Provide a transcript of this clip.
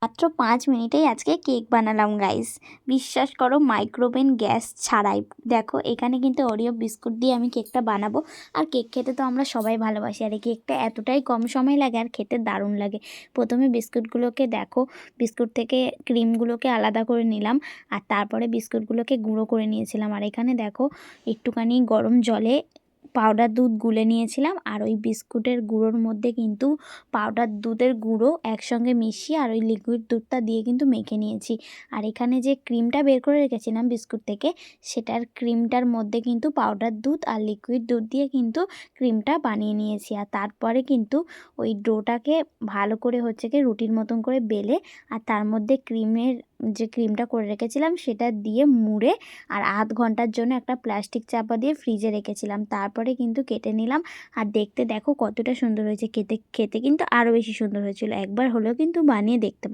মাত্র 5 মিনিটেই আজকে কেক বানালাম গাইস। বিশ্বাস করো মাইক্রোওভেন গ্যাস ছাড়াই। দেখো এখানে কিন্তু ওরিও বিস্কুট দিয়ে আমি কেকটা বানাবো। আর কেক খেতে তো আমরা সবাই ভালোবাসি, আর এই কেকটা এতটাই কম সময় লাগে আর খেতে দারুণ লাগে। প্রথমে বিস্কুটগুলোকে দেখো, বিস্কুট থেকে ক্রিমগুলোকে আলাদা করে নিলাম, আর তারপরে বিস্কুটগুলোকে গুঁড়ো করে নিয়েছিলাম। আর এখানে দেখো একটুখানি গরম জলে পাউডার দুধ গুলে নিয়েছিলাম, আর ওই বিস্কুটের গুঁড়োর মধ্যে কিন্তু পাউডার দুধের গুঁড়ো একসঙ্গে মিশিয়ে আর ওই লিকুইড দুধটা দিয়ে কিন্তু মেখে নিয়েছি। আর এখানে যে ক্রিমটা বের করে রেখেছিলাম বিস্কুট থেকে, সেটার ক্রিমটার মধ্যে কিন্তু পাউডার দুধ আর লিকুইড দুধ দিয়ে কিন্তু ক্রিমটা বানিয়ে নিয়েছি। আর তারপরে কিন্তু ওই ডোটাকে ভালো করে হচ্ছে কি রুটির মতন করে বেলে, আর তার মধ্যে যে ক্রিমটা করে রেখেছিলাম সেটা দিয়ে মুড়ে আর আধ ঘন্টার জন্য একটা প্লাস্টিক চাপা দিয়ে ফ্রিজে রেখেছিলাম। তারপরে কিন্তু কেটে নিলাম, আর দেখতে দেখো কতটা সুন্দর হয়েছে। খেতে খেতে কিন্তু আরও বেশি সুন্দর হয়েছিল। একবার হলেও কিন্তু বানিয়ে দেখতে পারো।